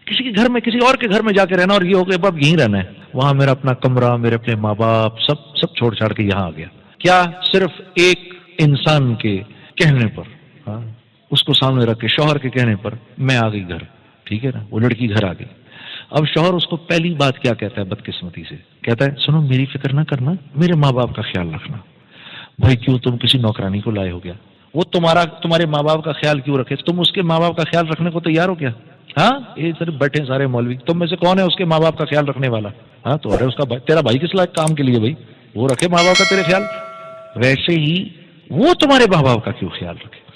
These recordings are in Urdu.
کسی کے گھر میں، کسی اور کے گھر میں جا کے رہنا اور یہ ہو کہ اب یہیں رہنا ہے، وہاں میرا اپنا کمرہ، میرے اپنے ماں باپ سب چھوڑ چھاڑ کے یہاں آ گیا. کیا صرف ایک انسان کے کہنے پر، ہاں اس کو سامنے رکھ کے، شوہر کے کہنے پر میں آ گئی گھر، ٹھیک ہے نا، وہ لڑکی گھر آ گئی. اب شوہر اس کو پہلی بات کیا کہتا ہے بدقسمتی سے؟ کہتا ہے سنو میری فکر نہ کرنا، میرے ماں باپ کا خیال رکھنا. بھائی کیوں تم کسی نوکرانی کو لائے ہو گیا؟ وہ تمہارے ماں باپ کا خیال کیوں رکھے؟ تم اس کے ماں باپ کا خیال رکھنے کو تیار ہو کیا؟ ہاں یہ صرف بیٹھے سارے مولوی، تم میں سے کون ہے اس کے ماں باپ کا خیال رکھنے والا؟ ہاں تو ارے اس کا تیرا بھائی کس لائق کام کے لیے بھائی؟ وہ رکھے ماں باپ کا تیرے خیال، ویسے ہی وہ تمہارے ماں باپ کا کیوں خیال رکھے؟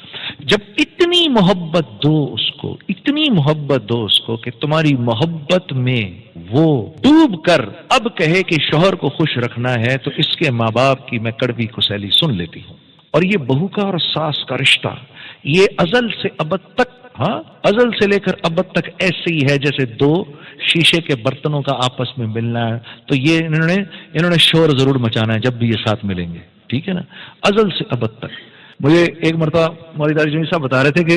جب اتنی محبت دو اس کو، اتنی محبت دو اس کو کہ تمہاری محبت میں وہ ڈوب کر اب کہے کہ شوہر کو خوش رکھنا ہے، تو اس کے ماں باپ کی میں کڑوی کسیلی سن لیتی ہوں. اور یہ بہو کا اور ساس کا رشتہ یہ ازل سے ابد تک، ہاں ازل سے لے کر ابد تک ایسے ہی ہے جیسے دو شیشے کے برتنوں کا آپس میں ملنا ہے. تو یہ انہوں نے شور ضرور مچانا ہے جب بھی یہ ساتھ ملیں گے، ٹھیک ہے نا، ازل سے ابد تک. مجھے ایک مرتبہ مولوی داڑھی جمیل صاحب بتا رہے تھے کہ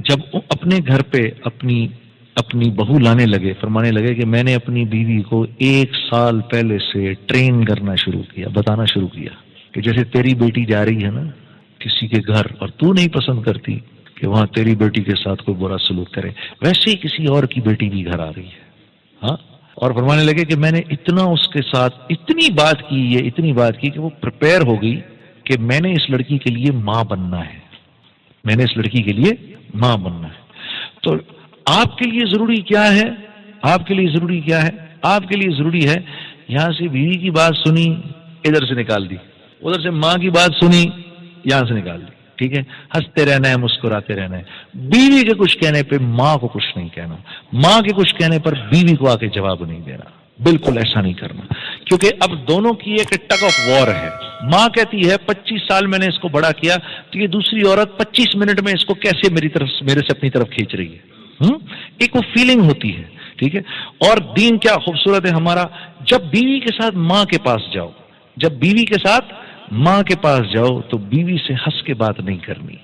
جب اپنے گھر پہ اپنی بہو لانے لگے، فرمانے لگے کہ میں نے اپنی بیوی کو 1 سال پہلے سے ٹرین کرنا شروع کیا، بتانا شروع کیا کہ جیسے تیری بیٹی جا رہی ہے نا کسی کے گھر اور تو نہیں پسند کرتی کہ وہاں تیری بیٹی کے ساتھ کوئی برا سلوک کرے، ویسے ہی کسی اور کی بیٹی بھی گھر آ رہی ہے. ہاں اور فرمانے لگے کہ میں نے اتنا اس کے ساتھ اتنی بات کی کہ وہ پریپئر ہو گئی کہ میں نے اس لڑکی کے لیے ماں بننا ہے، میں نے اس لڑکی کے لیے ماں بننا ہے. تو آپ کے لیے ضروری کیا ہے؟ آپ کے لیے ضروری کیا ہے؟ آپ کے لیے ضروری ہے یہاں سے بیوی کی بات سنی، ادھر سے نکال دی، ادھر سے ماں کی بات سنی، یہاں سے نکال دی، ٹھیک ہے، ہنستے رہنا ہے، مسکراتے رہنا ہے. بیوی کے کچھ کہنے پہ ماں کو کچھ نہیں کہنا، ماں کے کچھ کہنے پر بیوی کو آ کے جواب نہیں دینا، بالکل ایسا نہیں کرنا. کیونکہ اب دونوں کی ایک ٹگ آف وار ہے. ماں کہتی ہے 25 سال میں نے اس کو بڑا کیا، تو یہ دوسری عورت 25 منٹ میں اس کو کیسے میرے سے اپنی طرف کھینچ رہی ہے. ایک وہ فیلنگ ہوتی ہے، ٹھیک ہے. اور دین کیا خوبصورت ہے ہمارا، جب بیوی کے ساتھ ماں کے پاس جاؤ، جب بیوی کے ساتھ ماں کے پاس جاؤ تو بیوی سے ہنس کے بات نہیں کرنی،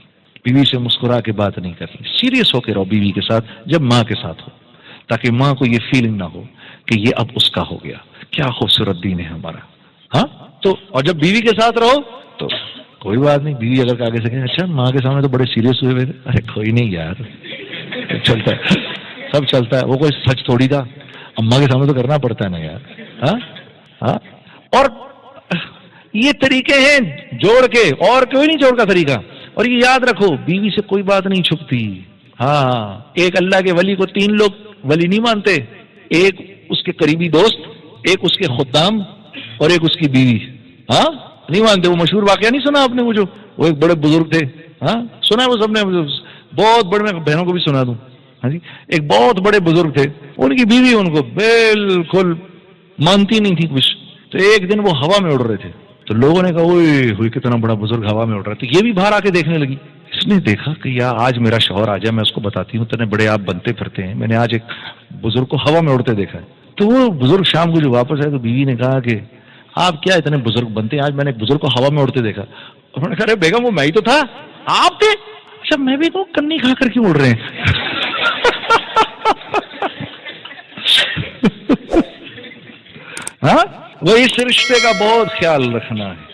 بیوی سے مسکرا کے بات نہیں کرنی، سیریس ہو کے رہو بیوی کے ساتھ جب ماں کے ساتھ ہو، تاکہ ماں کو یہ فیلنگ نہ ہو کہ یہ اب اس کا ہو گیا. کیا خوبصورت دین ہے ہمارا. ہاں تو اور جب بیوی کے ساتھ رہو تو کوئی بات نہیں، بیوی اگر آگے سے کہیں اچھا ماں کے سامنے تو بڑے سیریس ہوئے، ارے کوئی نہیں یار، چلتا ہے، سب چلتا ہے، وہ کوئی سچ تھوڑی تھا، اماں کے سامنے تو کرنا پڑتا ہے نا یار. ہاں ہاں اور یہ طریقے ہیں جوڑ کے، اور کوئی نہیں جوڑ کا طریقہ. اور یہ یاد رکھو بیوی سے کوئی بات نہیں چھپتی. ہاں ایک اللہ کے ولی کو 3 لوگ ولی نہیں مانتے، ایک اس کے قریبی دوست، ایک اس کے خدام اور ایک اس کی بیوی. ہاں نہیں مانتے. وہ مشہور واقعہ نہیں سنا آپ نے، وہ ایک بڑے بزرگ تھے، ہاں سنا ہے وہ سب نے، بہت بڑے، میں بہنوں کو بھی سنا دوں. ہاں جی ایک بہت بڑے بزرگ تھے، ان کی بیوی ان کو بالکل مانتی نہیں تھی کچھ. تو ایک دن وہ ہوا میں اڑ رہے تھے، تو لوگوں نے کہا اوئے ہوئی کتنا بڑا بزرگ ہوا میں اڑ رہا ہے. تو یہ بھی باہر آ کے دیکھنے لگی. اس نے دیکھا کہ یار آج میرا شوہر آ جائے، میں اس کو بتاتی ہوں تنے بڑے آپ بنتے پھرتے ہیں، میں نے آج ایک بزرگ کو ہوا میں اڑتے دیکھا ہے. تو وہ بزرگ شام کو جو واپس آئے تو بیوی نے کہا کہ آپ کیا اتنے بزرگ بنتے ہیں، آج میں نے ایک بزرگ کو ہوا میں اڑتے دیکھا. انہوں نے کہا ارے بیگم وہ میں ہی تو تھا. آپ تھے؟ اچھا میں بھی کہوں کنی کھا کر کیوں اڑ رہے ہیں. ہاں وہ اس رشتے کا بہت خیال رکھنا ہے.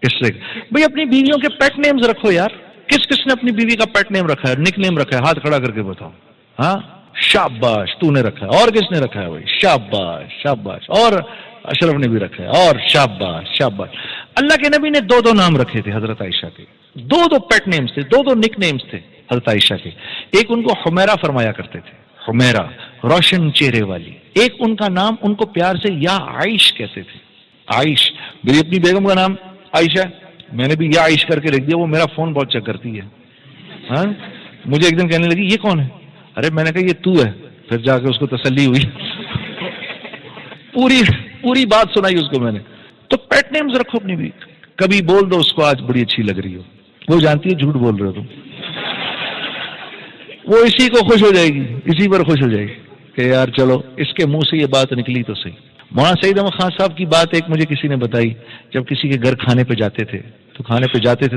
اس سے بھئی اپنی بیویوں کے پیٹ نیمز رکھو یار. کس نے اپنی بیوی کا پیٹ نیم رکھا ہے، نک نیم رکھا ہے؟ ہاتھ کھڑا کر کے بتاؤ. ہاں شاباش تو نے رکھا ہے. اور کس نے رکھا ہے بھائی؟ شاباش شاباش. اور اشرف نے بھی رکھا ہے. اور شاباش شاباش. اللہ کے نبی نے 2 نام رکھے تھے حضرت عائشہ کے، 2 پیٹ نیمز تھے، 2 نک نیمز تھے حضرت عائشہ کے. ایک ان کو حمیرہ فرمایا کرتے تھے، حمیرہ روشن چہرے والی. ایک ان کا نام ان کو پیار سے یا عائش کہتے تھے. عائش میری اپنی بیگم کا نام عائشہ، میں نے بھی یا عائش کر کے لکھ دیا. وہ میرا فون بہت چیک کرتی ہے. ہاں مجھے ایک دن کہنے لگی یہ کون ہے؟ ارے میں نے کہا یہ تو ہے. پھر جا کے اس کو تسلی ہوئی، پوری بات سنائی اس کو میں نے. تو پیٹ نیمز رکھو اپنی بھی. کبھی بول دو اس کو آج بڑی اچھی لگ رہی ہو، وہ جانتی ہے جھوٹ بول رہے ہو تم، وہ اسی کو خوش ہو جائے گی، اسی پر خوش ہو جائے گی کہ یار چلو اس کے منہ سے یہ بات نکلی تو صحیح. مولانا سعید احمد خان صاحب کی بات ایک مجھے کسی نے بتائی. جب کسی کے گھر کھانے پہ جاتے تھے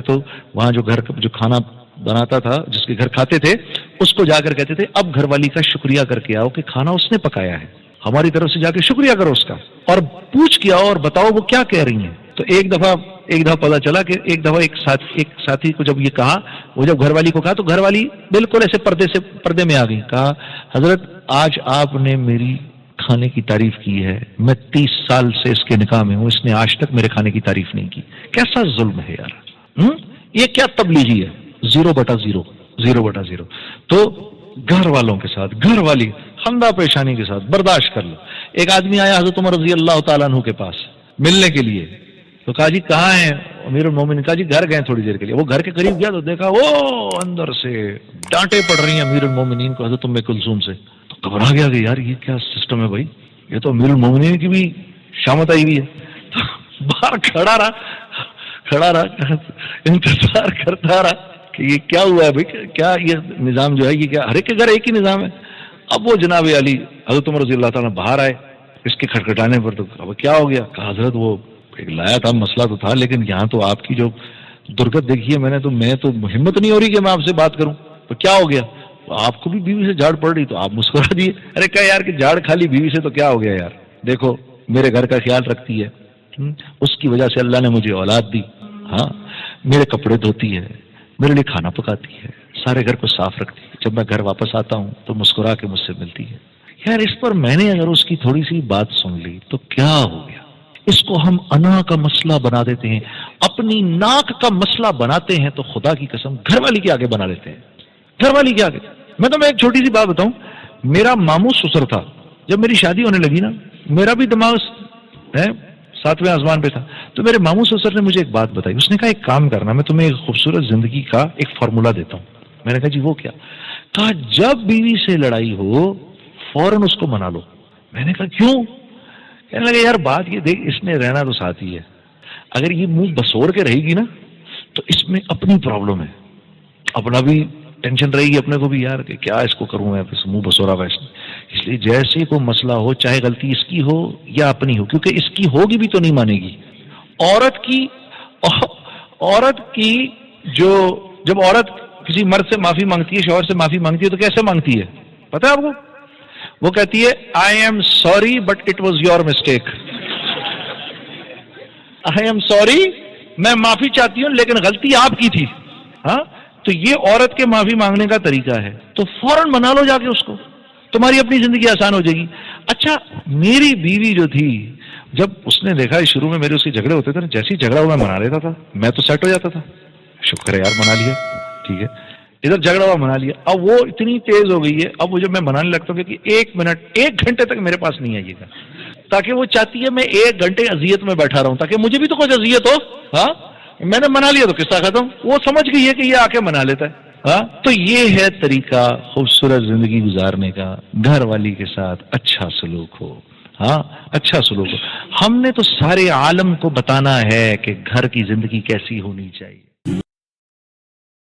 تو وہاں جو گھر جو کھانا بناتا تھا جس کے گھر کھاتے تھے اس کو جا کر کہتے تھے اب گھر والی کا شکریہ کر کے آؤ کہ کھانا اس نے پکایا ہے، ہماری طرف سے جا کے شکریہ کرو اس کا، اور پوچھ کے آؤ اور بتاؤ وہ کیا کہہ رہی ہیں۔ تو ایک دفعہ پتا چلا کہ ایک دفعہ ایک ساتھی کو جب یہ کہا، وہ جب گھر والی کو کہا تو گھر والی بالکل ایسے پردے میں آ گئی، کہا حضرت آج آپ نے میری کھانے کی تعریف کی ہے، میں 30 سال سے اس کے نکاح میں ہوں، اس نے آج تک میرے کھانے کی تعریف نہیں کی، کیسا ظلم ہے یار، یہ کیا تبلیغی ہے، 0/0 تو گھر والوں کے ساتھ گھر والی خندہ پیشانی کے ساتھ برداشت کر لو۔ ایک آدمی آیا حضرت عمر رضی اللہ تعالیٰ عنہ کے پاس ملنے کے لیے، تو کہا جی کہاں ہیں امیر المومنین؟ کہا جی گھر گئے تھوڑی دیر کے لیے۔ وہ گھر کے قریب گیا تو دیکھا وہ اندر سے ڈانٹے پڑ رہی ہیں امیر المومنین کو حضرت ام کلثوم سے، تو گھبرا گیا کہ یار یہ کیا سسٹم ہے بھائی، یہ تو امیر المومنین کی بھی شامت آئی ہوئی ہے۔ تو باہر کھڑا رہا انتظار کرتا رہا کہ یہ کیا ہوا ہے بھائی، کیا یہ نظام جو ہے یہ کیا، ہر ایک کے گھر ایک ہی نظام ہے۔ اب وہ جناب علی حضرت عمر رضی اللہ تعالیٰ باہر آئے اس کے کھٹکھٹانے پر، تو اب کیا ہو گیا؟ کہا حضرت وہ ایک لایا تھا، مسئلہ تو تھا، لیکن یہاں تو آپ کی جو درگت دیکھی ہے میں نے، تو ہمت نہیں ہو رہی کہ میں آپ سے بات کروں، تو کیا ہو گیا؟ آپ کو بھی بیوی سے جھاڑ پڑ رہی تو آپ مسکرا دیے۔ ارے کہا یار کہ جھاڑ کھا لی بیوی سے تو کیا ہو گیا یار، دیکھو میرے گھر کا خیال رکھتی ہے، اس کی وجہ سے اللہ نے مجھے اولاد دی، ہاں میرے کپڑے دھوتی ہے، میرے لیے کھانا پکاتی ہے، سارے گھر کو صاف رکھتی ہے، جب میں گھر واپس آتا ہوں تو مسکرا کے مجھ سے ملتی ہے۔ یار اس پر میں نے اگر اس کی تھوڑی سی بات سن لی تو کیا ہو گیا؟ اس کو ہم انا کا مسئلہ بنا دیتے ہیں، اپنی ناک کا مسئلہ بناتے ہیں، تو خدا کی قسم گھر والی کے آگے بنا لیتے ہیں، گھر والی کے آگے۔ میں تو ایک چھوٹی سی بات بتاؤں، میرا ماموں سسر تھا، جب میری شادی ہونے لگی نا، میرا بھی دماغ 7ویں آسمان پہ تھا، تو میرے ماموں سسر نے مجھے ایک بات بتائی، اس نے کہا ایک کام کرنا، میں تمہیں ایک خوبصورت زندگی کا ایک فارمولا دیتا ہوں۔ میں نے کہا جی وہ کیا؟ کہا جب بیوی سے لڑائی ہو فوراً اس کو منا لو۔ میں نے کہا کیوں؟ کہنے لگے یار بات یہ دیکھ، اس نے رہنا تو ساتھ ہی ہے، اگر یہ منہ بسور کے رہے گی نا تو اس میں اپنی پرابلم ہے، اپنا بھی ٹینشن رہے گی اپنے کو بھی یار کہ کیا اس کو کروں میں، منہ بسورا ویسے، اس لیے جیسے کوئی مسئلہ ہو چاہے غلطی اس کی ہو یا اپنی ہو، کیونکہ اس کی ہوگی بھی تو نہیں مانے گی۔ عورت کی جو جب عورت کسی مرد سے معافی مانگتی ہے، شوہر سے معافی مانگتی ہے، تو کیسے مانگتی ہے پتہ ہے آپ کو؟ وہ کہتی ہے I am sorry but it was your mistake, I am sorry میں معافی چاہتی ہوں لیکن غلطی آپ کی تھی۔ ہاں تو یہ عورت کے معافی مانگنے کا طریقہ ہے، تو فوراً منا لو جا کے اس کو، تمہاری اپنی زندگی آسان ہو جائے گی۔ اچھا میری بیوی جو تھی، جب اس نے دیکھا شروع میں میرے اس کے جھگڑے ہوتے تھے، جیسے ہی جھگڑا ہوا میں منا لیتا تھا، میں تو سیٹ ہو جاتا تھا، شکر ہے یار منا لیا، ٹھیک ہے ادھر جھگڑا ہوا منا لیا۔ اب وہ اتنی تیز ہو گئی ہے، اب وہ جب میں منانے لگتا ہوں کہ 1 گھنٹے تک میرے پاس نہیں آئیے گا، تاکہ وہ چاہتی ہے میں 1 گھنٹے اذیت میں بیٹھا رہوں تاکہ مجھے بھی تو کچھ اذیت ہو۔ ہاں میں نے منا لیا تو قصہ ختم، وہ سمجھ گئی ہے کہ یہ آ کے منا لیتا ہے۔ ہاں تو یہ ہے طریقہ خوبصورت زندگی گزارنے کا، گھر والی کے ساتھ اچھا سلوک ہو، ہاں اچھا سلوک ہو۔ ہم نے تو سارے عالم کو بتانا ہے کہ گھر کی زندگی کیسی ہونی چاہیے۔